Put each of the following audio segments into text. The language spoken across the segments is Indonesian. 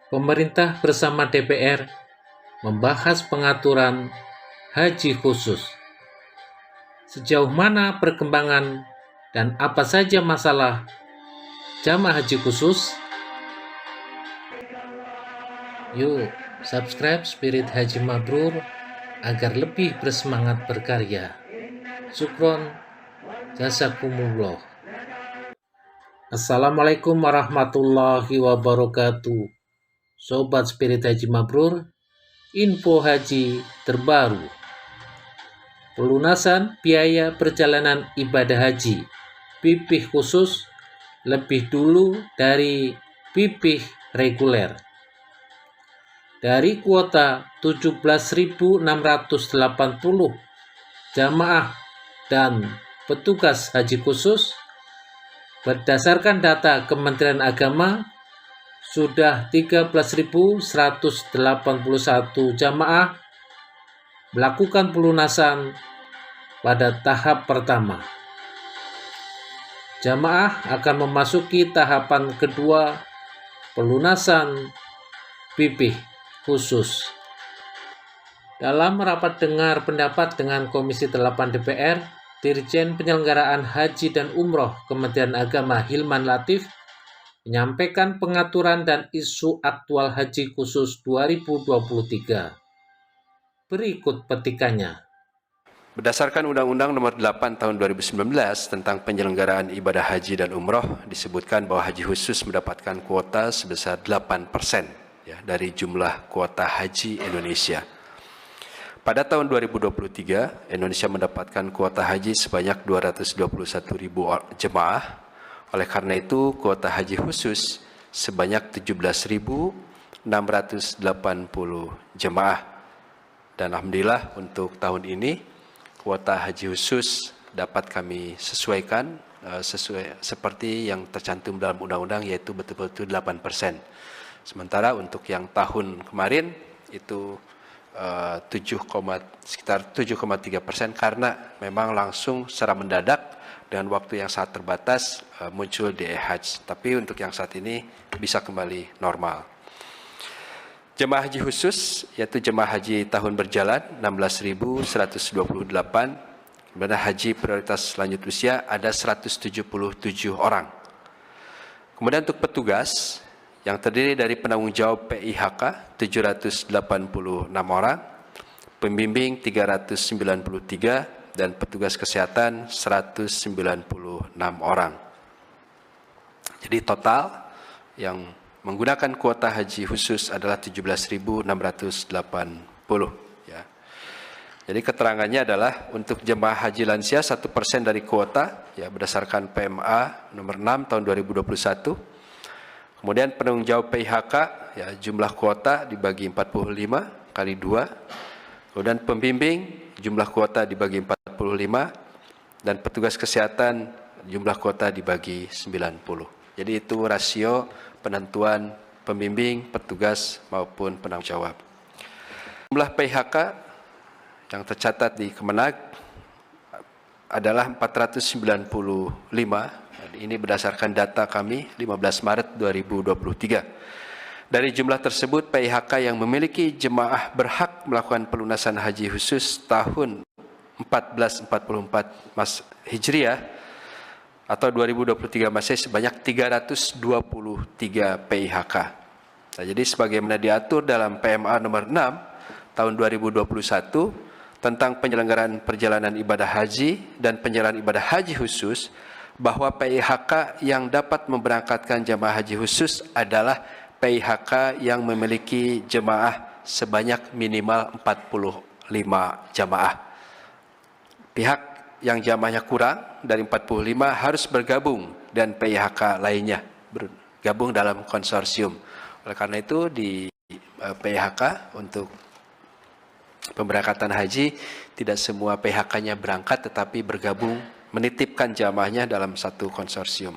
pemerintah bersama DPR membahas pengaturan haji khusus. Sejauh mana perkembangan dan apa saja masalah jamaah haji khusus? Yuk, subscribe Spirit Haji Mabrur agar lebih bersemangat berkarya. Syukron, jazakumullah. Assalamualaikum warahmatullahi wabarakatuh. Sobat Spirit Haji Mabrur, info haji terbaru. Pelunasan biaya perjalanan ibadah haji PIPih khusus lebih dulu dari PIPih reguler. Dari kuota 17.680 jamaah dan petugas haji khusus, berdasarkan data Kementerian Agama, sudah 13.181 jamaah melakukan pelunasan pada tahap pertama. Jamaah akan memasuki tahapan kedua, pelunasan PIPih khusus. Dalam rapat dengar pendapat dengan Komisi 8 DPR, Dirjen Penyelenggaraan Haji dan Umroh Kementerian Agama Hilman Latif menyampaikan pengaturan dan isu aktual haji khusus 2023. Berikut petikannya. Berdasarkan Undang-Undang Nomor 8 Tahun 2019 tentang penyelenggaraan ibadah haji dan umroh, disebutkan bahwa haji khusus mendapatkan kuota sebesar 8% dari jumlah kuota haji Indonesia. Pada tahun 2023, Indonesia mendapatkan kuota haji sebanyak 221.000 jemaah. Oleh karena itu, kuota haji khusus sebanyak 17.680 jemaah. Dan alhamdulillah untuk tahun ini, kuota haji khusus dapat kami sesuaikan sesuai seperti yang tercantum dalam undang-undang, yaitu betul-betul 8%. Sementara untuk yang tahun kemarin itu sekitar 7,3% karena memang langsung secara mendadak dengan waktu yang sangat terbatas muncul DE-Hajj. Tapi untuk yang saat ini bisa kembali normal. Jemaah haji khusus yaitu jemaah haji tahun berjalan 16.128, kemudian haji prioritas lanjut usia ada 177 orang. Kemudian untuk petugas yang terdiri dari penanggung jawab PIHK 786 orang, pembimbing 393, dan petugas kesehatan 196 orang. Jadi total yang menggunakan kuota haji khusus adalah 17.680. Ya. Jadi keterangannya adalah untuk jemaah haji lansia 1% dari kuota ya berdasarkan PMA nomor 6 tahun 2021. Kemudian penanggung jawab PIHK ya jumlah kuota dibagi 45 kali 2. Kemudian pembimbing jumlah kuota dibagi 45 dan petugas kesehatan jumlah kuota dibagi 90. Jadi itu rasio penentuan pembimbing, petugas maupun penanggung jawab. Jumlah PIHK yang tercatat di Kemenag adalah 495. Ini berdasarkan data kami 15 Maret 2023. Dari jumlah tersebut, PIHK yang memiliki jemaah berhak melakukan pelunasan haji khusus tahun 1444 Hijriah atau 2023 Masehi sebanyak 323 PIHK. Nah, jadi sebagaimana diatur dalam PMA nomor 6 tahun 2021 tentang penyelenggaraan perjalanan ibadah haji dan penyelenggaraan ibadah haji khusus, bahwa PIHK yang dapat memberangkatkan jemaah haji khusus adalah PIHK yang memiliki jemaah sebanyak minimal 45 jemaah. Pihak yang jamaahnya kurang dari 45 harus bergabung dan PIHK lainnya bergabung dalam konsorsium. Oleh karena itu di PIHK untuk pemberangkatan haji tidak semua PIHK-nya berangkat tetapi bergabung menitipkan jamaahnya dalam satu konsorsium.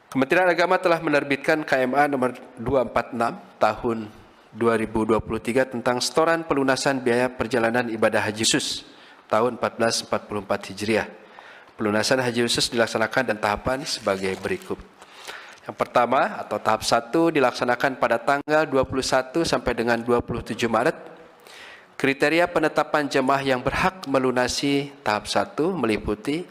Kementerian Agama telah menerbitkan KMA nomor 246 tahun 2023 tentang setoran pelunasan biaya perjalanan ibadah haji khusus tahun 1444 Hijriah. Pelunasan haji khusus dilaksanakan dan tahapan sebagai berikut. Yang pertama atau tahap 1 dilaksanakan pada tanggal 21 sampai dengan 27 Maret. Kriteria penetapan jemaah yang berhak melunasi tahap 1 meliputi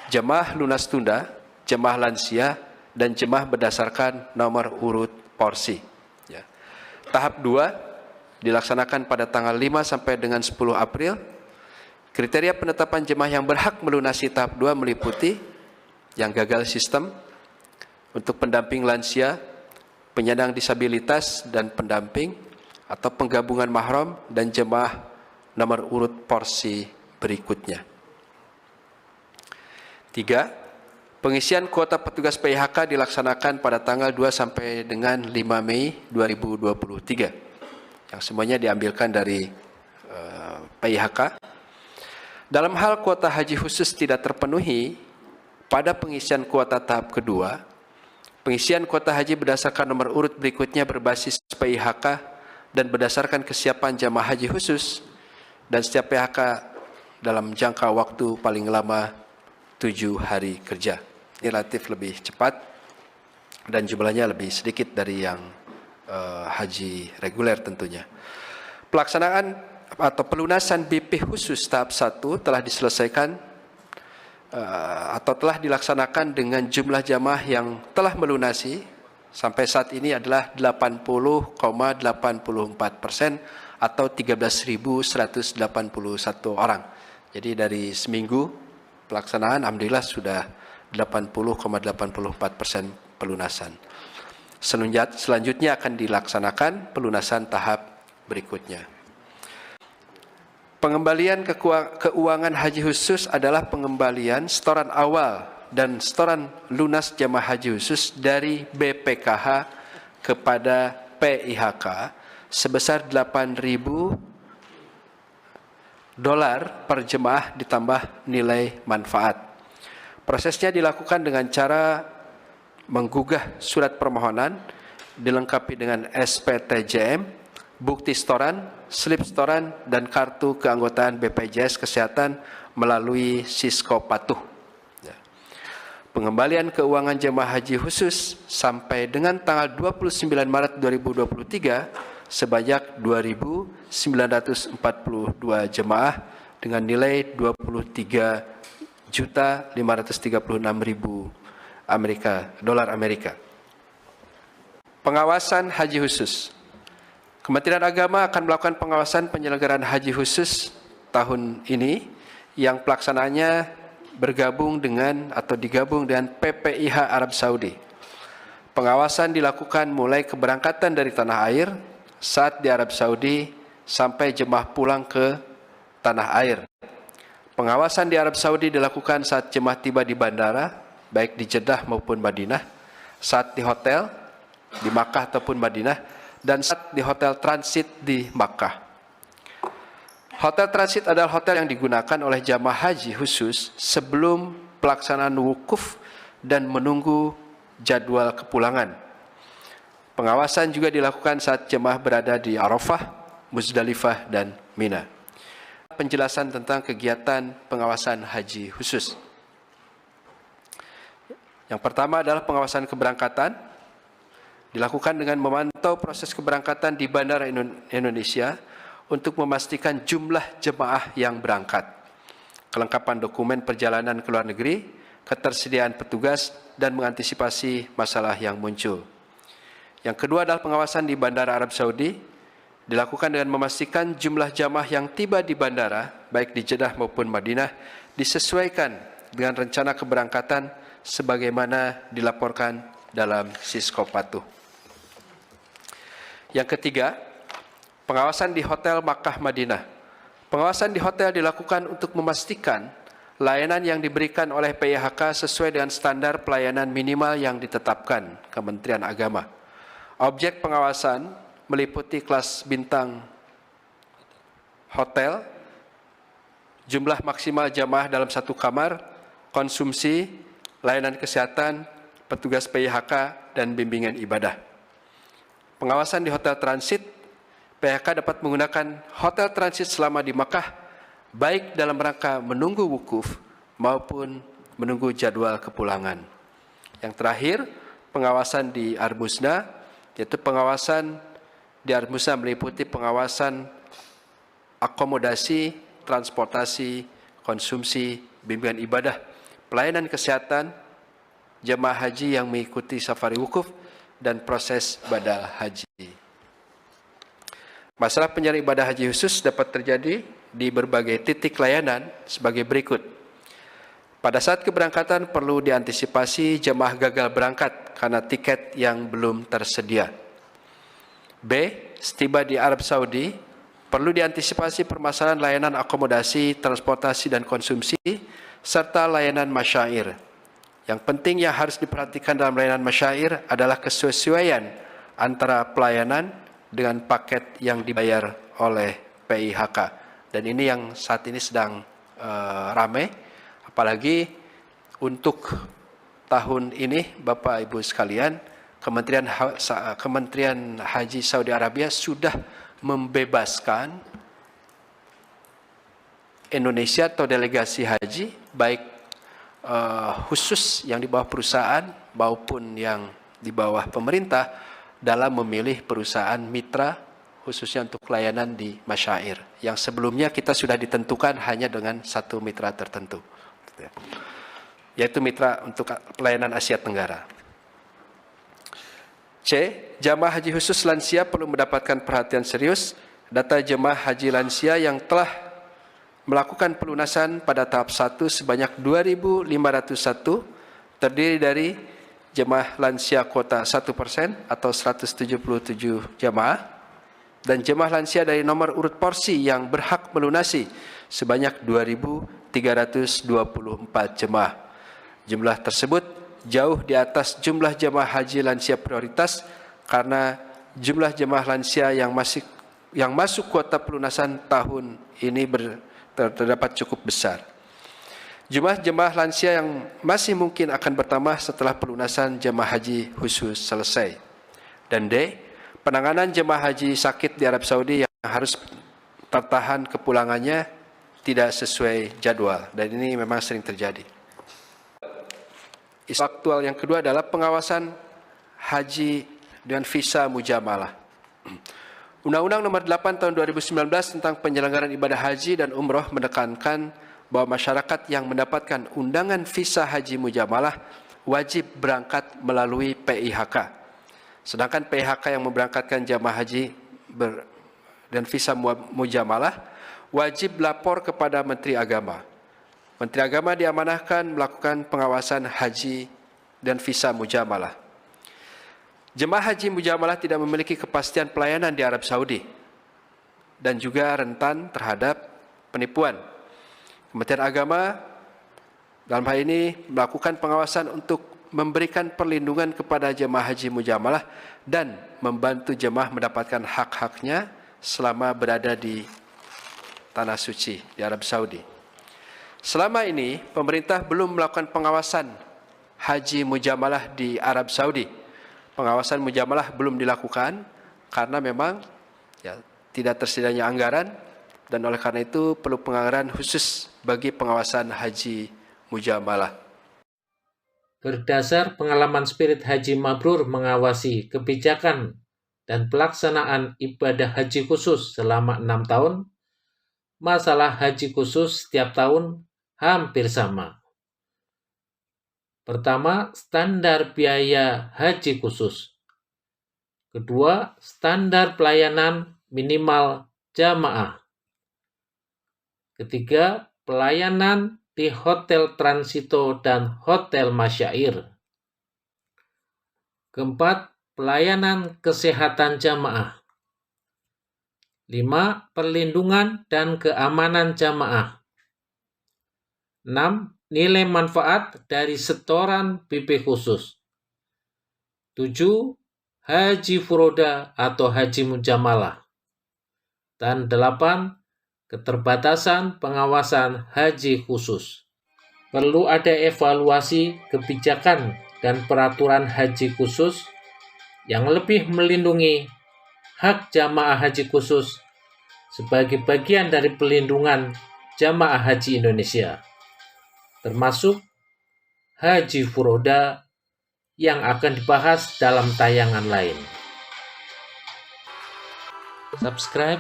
jemaah lunas tunda, jemaah lansia, dan jemaah berdasarkan nomor urut porsi. Ya. Tahap 2 dilaksanakan pada tanggal 5 sampai dengan 10 April. Kriteria penetapan jemaah yang berhak melunasi tahap 2 meliputi yang gagal sistem, untuk pendamping lansia, penyandang disabilitas dan pendamping, atau penggabungan mahram dan jemaah nomor urut porsi berikutnya. 3. Pengisian kuota petugas PIHK dilaksanakan pada tanggal 2 sampai dengan 5 Mei 2023, yang semuanya diambilkan dari PIHK. Dalam hal kuota haji khusus tidak terpenuhi pada pengisian kuota tahap kedua, pengisian kuota haji berdasarkan nomor urut berikutnya berbasis PIHK dan berdasarkan kesiapan jamaah haji khusus, dan setiap PIHK dalam jangka waktu paling lama 7 hari kerja. Ini relatif lebih cepat dan jumlahnya lebih sedikit dari yang haji reguler tentunya. Pelaksanaan atau pelunasan BP khusus tahap 1 telah diselesaikan atau telah dilaksanakan dengan jumlah jamaah yang telah melunasi sampai saat ini adalah 80,84% atau 13.181 orang. Jadi dari seminggu pelaksanaan alhamdulillah sudah 80,84% pelunasan. Selanjutnya akan dilaksanakan pelunasan tahap berikutnya. Pengembalian keuangan haji khusus adalah pengembalian setoran awal dan setoran lunas jamaah haji khusus dari BPKH kepada PIHK sebesar $8.000 per jemaah ditambah nilai manfaat. Prosesnya dilakukan dengan cara menggugah surat permohonan dilengkapi dengan SPTJM, bukti setoran, slip setoran, dan kartu keanggotaan BPJS Kesehatan melalui Sisko Patuh. Pengembalian keuangan jemaah haji khusus sampai dengan tanggal 29 Maret 2023 sebanyak 2.942 jemaah dengan nilai 23.536.000 dolar Amerika. Pengawasan haji khusus. Kementerian Agama akan melakukan pengawasan penyelenggaraan haji khusus tahun ini yang pelaksanaannya digabung dengan PPIH Arab Saudi. Pengawasan dilakukan mulai keberangkatan dari tanah air saat di Arab Saudi sampai jemaah pulang ke tanah air. Pengawasan di Arab Saudi dilakukan saat jemaah tiba di bandara, baik di Jeddah maupun Madinah, saat di hotel di Makkah ataupun Madinah, dan saat di hotel transit di Makkah. Hotel transit adalah hotel yang digunakan oleh jamaah haji khusus sebelum pelaksanaan wukuf dan menunggu jadwal kepulangan. Pengawasan juga dilakukan saat jemaah berada di Arafah, Muzdalifah, dan Mina. Penjelasan tentang kegiatan pengawasan haji khusus. Yang pertama adalah pengawasan keberangkatan. Dilakukan dengan memantau proses keberangkatan di Bandara Indonesia untuk memastikan jumlah jemaah yang berangkat, kelengkapan dokumen perjalanan ke luar negeri, ketersediaan petugas, dan mengantisipasi masalah yang muncul. Yang kedua adalah pengawasan di Bandara Arab Saudi, dilakukan dengan memastikan jumlah jamaah yang tiba di bandara, baik di Jeddah maupun Madinah, disesuaikan dengan rencana keberangkatan sebagaimana dilaporkan dalam Sisko Patuh. Yang ketiga, pengawasan di Hotel Makkah Madinah. Pengawasan di hotel dilakukan untuk memastikan layanan yang diberikan oleh PIHK sesuai dengan standar pelayanan minimal yang ditetapkan Kementerian Agama. Objek pengawasan meliputi kelas bintang hotel, jumlah maksimal jamaah dalam satu kamar, konsumsi, layanan kesehatan, petugas PIHK, dan bimbingan ibadah. Pengawasan di hotel transit, PIHK dapat menggunakan hotel transit selama di Makkah, baik dalam rangka menunggu wukuf maupun menunggu jadwal kepulangan. Yang terakhir, pengawasan di Armusna, yaitu pengawasan di Armusna meliputi pengawasan akomodasi, transportasi, konsumsi, bimbingan ibadah, pelayanan kesehatan, jemaah haji yang mengikuti safari wukuf, dan proses badal haji. Masalah penyelenggaraan ibadah haji khusus dapat terjadi di berbagai titik layanan sebagai berikut. Pada saat keberangkatan perlu diantisipasi jemaah gagal berangkat karena tiket yang belum tersedia. B. Setiba di Arab Saudi, perlu diantisipasi permasalahan layanan akomodasi, transportasi, dan konsumsi, serta layanan masyair. Yang penting yang harus diperhatikan dalam layanan masyair adalah kesesuaian antara pelayanan dengan paket yang dibayar oleh PIHK. Dan ini yang saat ini sedang ramai, apalagi untuk tahun ini, Bapak Ibu sekalian, Kementerian Haji Saudi Arabia sudah membebaskan Indonesia atau delegasi haji, baik khusus yang di bawah perusahaan maupun yang di bawah pemerintah, dalam memilih perusahaan mitra khususnya untuk layanan di masyair. Yang sebelumnya kita sudah ditentukan hanya dengan satu mitra tertentu, yaitu mitra untuk pelayanan Asia Tenggara. C. Jamaah haji khusus lansia perlu mendapatkan perhatian serius. Data jemaah haji lansia yang telah melakukan pelunasan pada tahap 1 sebanyak 2.501 terdiri dari jemaah lansia kuota 1% atau 177 jemaah, dan jemaah lansia dari nomor urut porsi yang berhak melunasi sebanyak 2.324 jemaah. Jumlah tersebut jauh di atas jumlah jemaah haji lansia prioritas karena jumlah jemaah lansia yang masuk kuota pelunasan tahun ini terdapat cukup besar. Jumlah jemaah lansia yang masih mungkin akan bertambah setelah pelunasan jemaah haji khusus selesai. Dan D. Penanganan jemaah haji sakit di Arab Saudi yang harus tertahan kepulangannya tidak sesuai jadwal, dan ini memang sering terjadi. Isu aktual yang kedua adalah pengawasan haji dengan visa mujamalah. Undang-Undang Nomor 8 Tahun 2019 tentang penyelenggaraan ibadah haji dan umroh menekankan bahwa masyarakat yang mendapatkan undangan visa haji mujamalah wajib berangkat melalui PIHK. Sedangkan PIHK yang memberangkatkan jamaah haji dan visa mujamalah wajib lapor kepada Menteri Agama. Menteri Agama diamanahkan melakukan pengawasan haji dan visa mujamalah. Jemaah haji mujamalah tidak memiliki kepastian pelayanan di Arab Saudi dan juga rentan terhadap penipuan. Kementerian Agama dalam hal ini melakukan pengawasan untuk memberikan perlindungan kepada jemaah haji mujamalah dan membantu jemaah mendapatkan hak-haknya selama berada di Tanah Suci di Arab Saudi. Selama ini, pemerintah belum melakukan pengawasan haji mujamalah di Arab Saudi. Pengawasan mujamalah belum dilakukan karena memang tidak tersedianya anggaran, dan oleh karena itu perlu penganggaran khusus bagi pengawasan haji mujamalah. Berdasar pengalaman Spirit Haji Mabrur mengawasi kebijakan dan pelaksanaan ibadah haji khusus selama 6 tahun, masalah haji khusus setiap tahun hampir sama. Pertama, standar biaya haji khusus. Kedua, standar pelayanan minimal jamaah. Ketiga, pelayanan di hotel transito dan hotel masyair. Keempat, pelayanan kesehatan jamaah. 5. Perlindungan dan keamanan jamaah. 6. Nilai manfaat dari setoran BP khusus. 7. Haji furoda atau haji mujamalah. Dan 8. Keterbatasan pengawasan haji khusus. Perlu ada evaluasi kebijakan dan peraturan haji khusus yang lebih melindungi hak jamaah haji khusus sebagai bagian dari pelindungan jamaah haji Indonesia, termasuk haji furoda yang akan dibahas dalam tayangan lain. Subscribe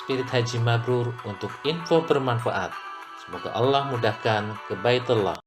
Spirit Haji Mabrur untuk info bermanfaat. Semoga Allah mudahkan ke Baitullah.